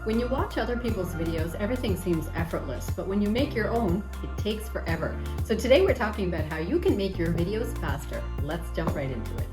When you watch other people's videos, everything seems effortless, but when you make your own, it takes forever. So today we're talking about how you can make your videos faster. Let's jump right into it.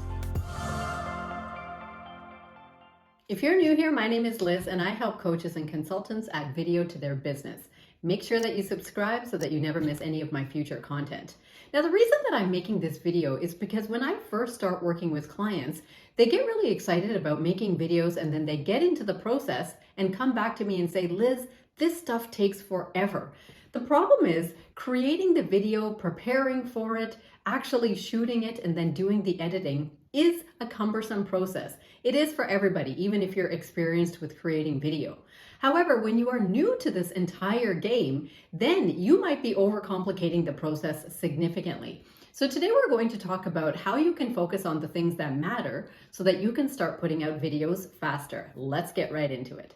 If you're new here, my name is Liz and I help coaches and consultants add video to their business. Make sure that you subscribe so that you never miss any of my future content. Now, the reason that I'm making this video is because when I first start working with clients, they get really excited about making videos and then they get into the process and come back to me and say, Liz, this stuff takes forever. The problem is creating the video, preparing for it, actually shooting it, and then doing the editing is a cumbersome process. It is for everybody, even if you're experienced with creating video. However, when you are new to this entire game, then you might be overcomplicating the process significantly. So today we're going to talk about how you can focus on the things that matter so that you can start putting out videos faster. Let's get right into it.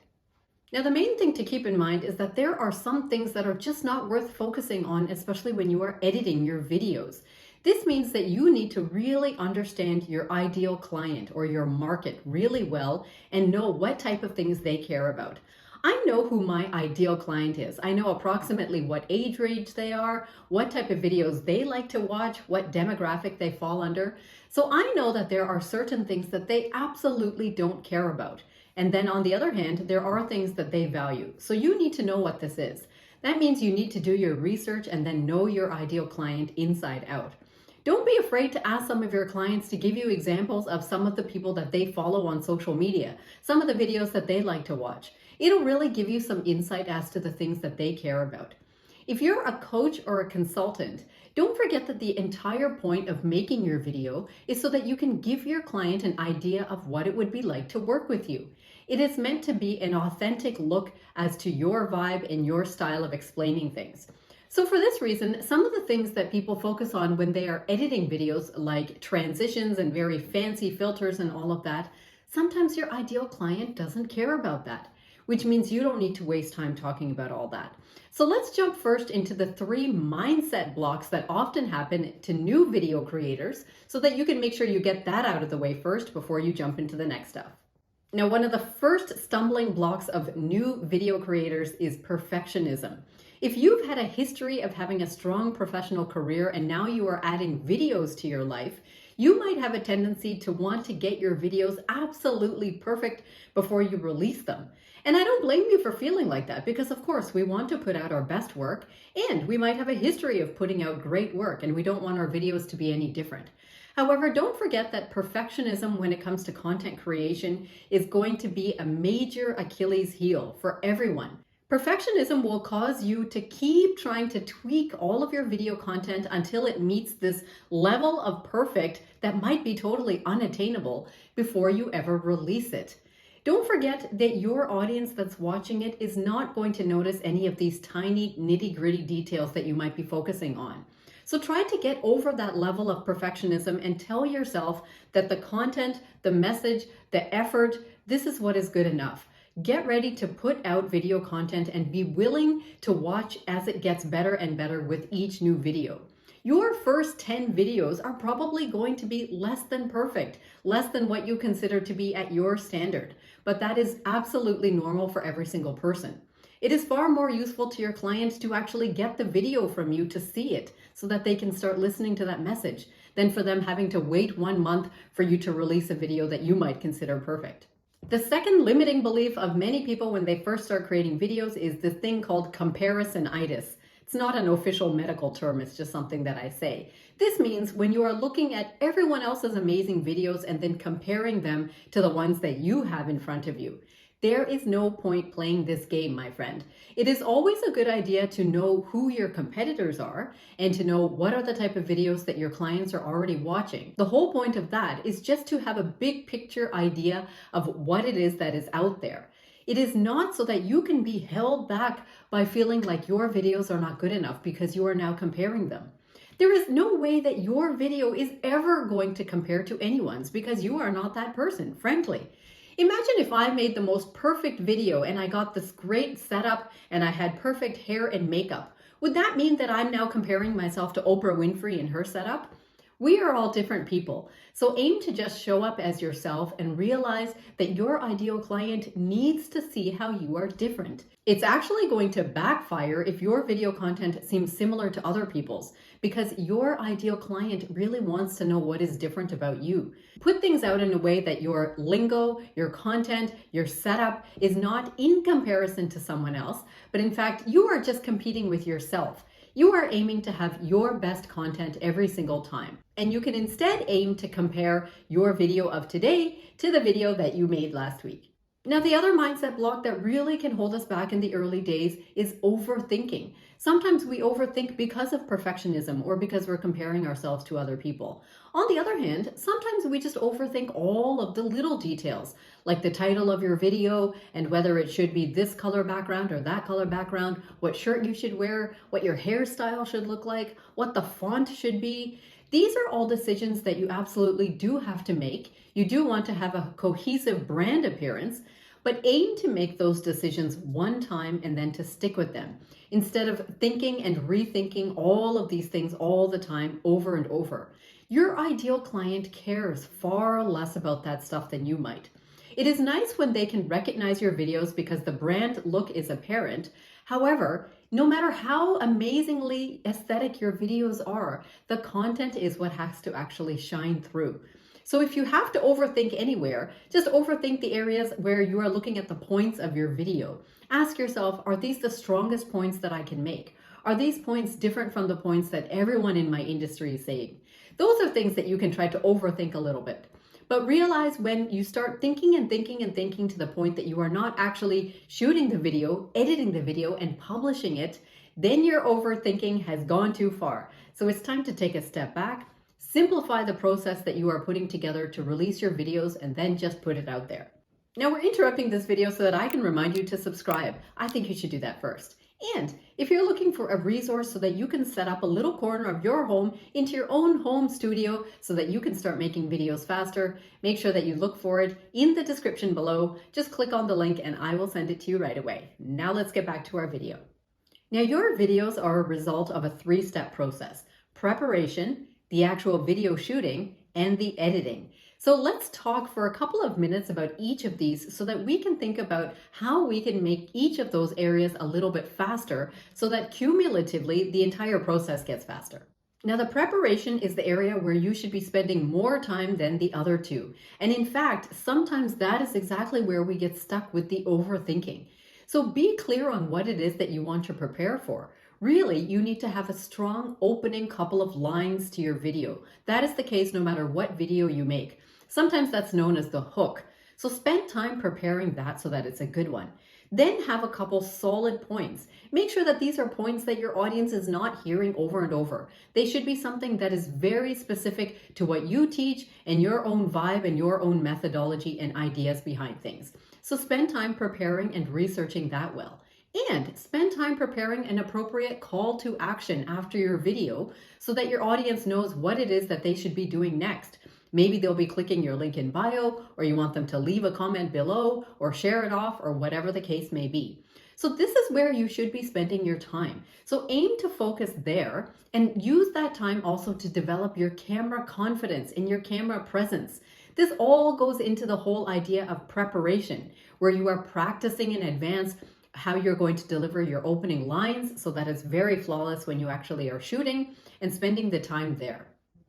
Now, the main thing to keep in mind is that there are some things that are just not worth focusing on, especially when you are editing your videos. This means that you need to really understand your ideal client or your market really well and know what type of things they care about. I know who my ideal client is. I know approximately what age range they are, what type of videos they like to watch, what demographic they fall under. So I know that there are certain things that they absolutely don't care about. And then on the other hand, there are things that they value. So you need to know what this is. That means you need to do your research and then know your ideal client inside out. Don't be afraid to ask some of your clients to give you examples of some of the people that they follow on social media, some of the videos that they like to watch. It'll really give you some insight as to the things that they care about. If you're a coach or a consultant, don't forget that the entire point of making your video is so that you can give your client an idea of what it would be like to work with you. It is meant to be an authentic look as to your vibe and your style of explaining things. So for this reason, some of the things that people focus on when they are editing videos, like transitions and very fancy filters and all of that, sometimes your ideal client doesn't care about that, which means you don't need to waste time talking about all that. So let's jump first into the 3 mindset blocks that often happen to new video creators so that you can make sure you get that out of the way first before you jump into the next stuff. Now, one of the first stumbling blocks of new video creators is perfectionism. If you've had a history of having a strong professional career and now you are adding videos to your life, you might have a tendency to want to get your videos absolutely perfect before you release them. And I don't blame you for feeling like that because, of course, we want to put out our best work and we might have a history of putting out great work and we don't want our videos to be any different. However, don't forget that perfectionism when it comes to content creation is going to be a major Achilles heel for everyone. Perfectionism will cause you to keep trying to tweak all of your video content until it meets this level of perfect that might be totally unattainable before you ever release it. Don't forget that your audience that's watching it is not going to notice any of these tiny nitty-gritty details that you might be focusing on. So try to get over that level of perfectionism and tell yourself that the content, the message, the effort, this is what is good enough. Get ready to put out video content and be willing to watch as it gets better and better with each new video. Your first 10 videos are probably going to be less than perfect, less than what you consider to be at your standard, but that is absolutely normal for every single person. It is far more useful to your clients to actually get the video from you to see it so that they can start listening to that message than for them having to wait 1 month for you to release a video that you might consider perfect. The second limiting belief of many people when they first start creating videos is this thing called comparisonitis. It's not an official medical term, it's just something that I say. This means when you are looking at everyone else's amazing videos and then comparing them to the ones that you have in front of you. There is no point playing this game, my friend. It is always a good idea to know who your competitors are and to know what are the type of videos that your clients are already watching. The whole point of that is just to have a big picture idea of what it is that is out there. It is not so that you can be held back by feeling like your videos are not good enough because you are now comparing them. There is no way that your video is ever going to compare to anyone's because you are not that person, frankly. Imagine if I made the most perfect video and I got this great setup and I had perfect hair and makeup. Would that mean that I'm now comparing myself to Oprah Winfrey and her setup? We are all different people, so aim to just show up as yourself and realize that your ideal client needs to see how you are different. It's actually going to backfire if your video content seems similar to other people's, because your ideal client really wants to know what is different about you. Put things out in a way that your lingo, your content, your setup is not in comparison to someone else, but in fact, you are just competing with yourself. You are aiming to have your best content every single time. And you can instead aim to compare your video of today to the video that you made last week. Now, the other mindset block that really can hold us back in the early days is overthinking. Sometimes we overthink because of perfectionism or because we're comparing ourselves to other people. On the other hand, sometimes we just overthink all of the little details, like the title of your video and whether it should be this color background or that color background, what shirt you should wear, what your hairstyle should look like, what the font should be. These are all decisions that you absolutely do have to make. You do want to have a cohesive brand appearance, but aim to make those decisions one time and then to stick with them, instead of thinking and rethinking all of these things all the time over and over. Your ideal client cares far less about that stuff than you might. It is nice when they can recognize your videos because the brand look is apparent. However, no matter how amazingly aesthetic your videos are, the content is what has to actually shine through. So if you have to overthink anywhere, just overthink the areas where you are looking at the points of your video. Ask yourself, are these the strongest points that I can make? Are these points different from the points that everyone in my industry is saying? Those are things that you can try to overthink a little bit. But realize when you start thinking and thinking and thinking to the point that you are not actually shooting the video, editing the video, and publishing it, then your overthinking has gone too far. So it's time to take a step back, simplify the process that you are putting together to release your videos, and then just put it out there. Now, we're interrupting this video so that I can remind you to subscribe. I think you should do that first. And if you're looking for a resource so that you can set up a little corner of your home into your own home studio so that you can start making videos faster, make sure that you look for it in the description below. Just click on the link and I will send it to you right away. Now let's get back to our video. Now, your videos are a result of a three-step process: preparation, the actual video shooting, and the editing. So let's talk for a couple of minutes about each of these so that we can think about how we can make each of those areas a little bit faster so that cumulatively the entire process gets faster. Now, the preparation is the area where you should be spending more time than the other two. And in fact, sometimes that is exactly where we get stuck with the overthinking. So be clear on what it is that you want to prepare for. Really, you need to have a strong opening couple of lines to your video. That is the case no matter what video you make. Sometimes that's known as the hook. So spend time preparing that so that it's a good one. Then have a couple solid points. Make sure that these are points that your audience is not hearing over and over. They should be something that is very specific to what you teach and your own vibe and your own methodology and ideas behind things. So spend time preparing and researching that well. And spend time preparing an appropriate call to action after your video so that your audience knows what it is that they should be doing next. Maybe they'll be clicking your link in bio, or you want them to leave a comment below or share it off, or whatever the case may be. So this is where you should be spending your time. So aim to focus there and use that time also to develop your camera confidence and your camera presence. This all goes into the whole idea of preparation, where you are practicing in advance how you're going to deliver your opening lines so that it's very flawless when you actually are shooting, and spending the time there.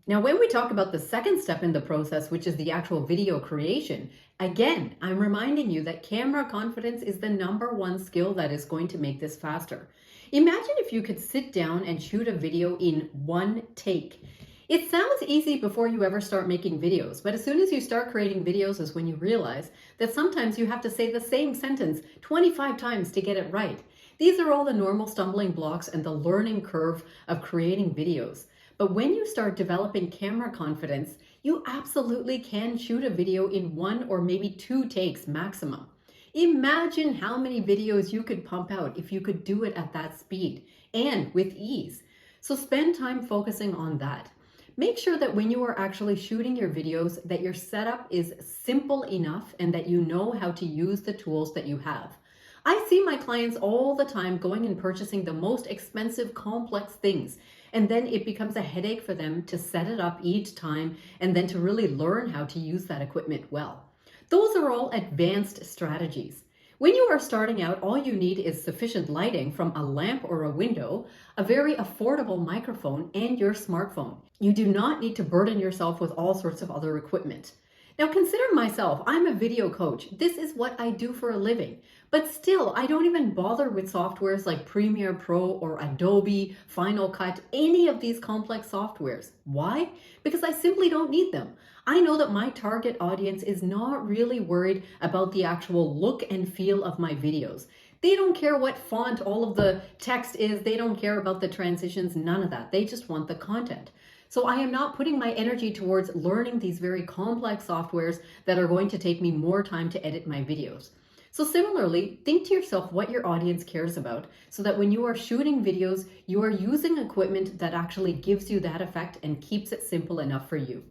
Now, when we talk about the second step in the process, which is the actual video creation, again, I'm reminding you that camera confidence is the #1 skill that is going to make this faster. Imagine if you could sit down and shoot a video in one take. It sounds easy before you ever start making videos, but as soon as you start creating videos is when you realize that sometimes you have to say the same sentence 25 times to get it right. These are all the normal stumbling blocks and the learning curve of creating videos. But when you start developing camera confidence, you absolutely can shoot a video in 1 or maybe 2 takes maximum. Imagine how many videos you could pump out if you could do it at that speed and with ease. So spend time focusing on that. Make sure that when you are actually shooting your videos, that your setup is simple enough and that you know how to use the tools that you have. I see my clients all the time going and purchasing the most expensive, complex things. And then it becomes a headache for them to set it up each time and then to really learn how to use that equipment well. Those are all advanced strategies. When you are starting out, all you need is sufficient lighting from a lamp or a window, a very affordable microphone, and your smartphone. You do not need to burden yourself with all sorts of other equipment. Now consider myself, I'm a video coach. This is what I do for a living. But still, I don't even bother with softwares like Premiere Pro or Adobe, Final Cut, any of these complex softwares. Why? Because I simply don't need them. I know that my target audience is not really worried about the actual look and feel of my videos. They don't care what font all of the text is. They don't care about the transitions, none of that. They just want the content. So I am not putting my energy towards learning these very complex softwares that are going to take me more time to edit my videos. So similarly, think to yourself what your audience cares about so that when you are shooting videos, you are using equipment that actually gives you that effect and keeps it simple enough for you.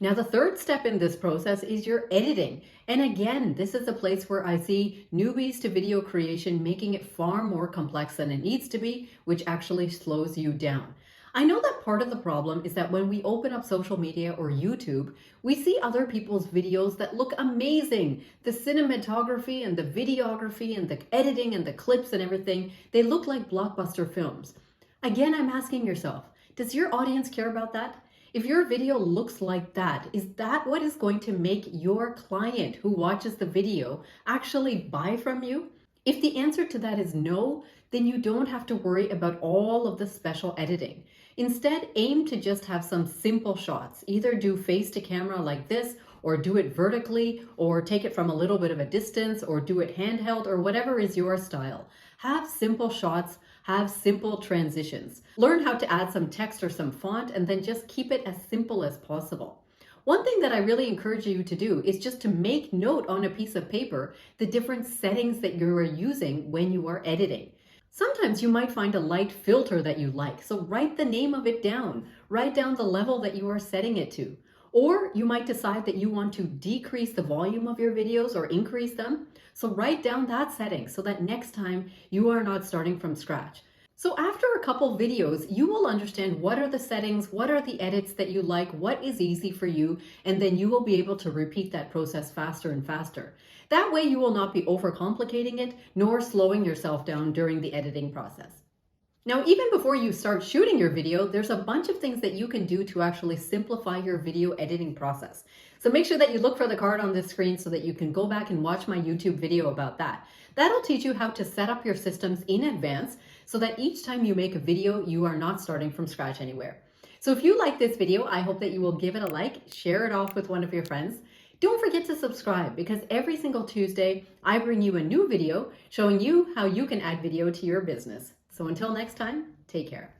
Now, the third step in this process is your editing. And again, this is a place where I see newbies to video creation making it far more complex than it needs to be, which actually slows you down. I know that part of the problem is that when we open up social media or YouTube, we see other people's videos that look amazing. The cinematography and the videography and the editing and the clips and everything, they look like blockbuster films. Again, I'm asking yourself, does your audience care about that? If your video looks like that, is that what is going to make your client who watches the video actually buy from you? If the answer to that is no, then you don't have to worry about all of the special editing. Instead, aim to just have some simple shots. Either do face to camera like this, or do it vertically, or take it from a little bit of a distance, or do it handheld, or whatever is your style. Have simple shots, have simple transitions. Learn how to add some text or some font, and then just keep it as simple as possible. One thing that I really encourage you to do is just to make note on a piece of paper the different settings that you are using when you are editing. Sometimes you might find a light filter that you like, so write the name of it down. Write down the level that you are setting it to. Or you might decide that you want to decrease the volume of your videos or increase them. So write down that setting so that next time you are not starting from scratch. So after a couple videos, you will understand what are the settings, what are the edits that you like, what is easy for you, and then you will be able to repeat that process faster and faster. That way you will not be overcomplicating it, nor slowing yourself down during the editing process. Now, even before you start shooting your video, there's a bunch of things that you can do to actually simplify your video editing process. So make sure that you look for the card on this screen so that you can go back and watch my YouTube video about that. That'll teach you how to set up your systems in advance so that each time you make a video, you are not starting from scratch anywhere. So if you like this video, I hope that you will give it a like, share it off with one of your friends. Don't forget to subscribe because every single Tuesday, I bring you a new video showing you how you can add video to your business. So until next time, take care.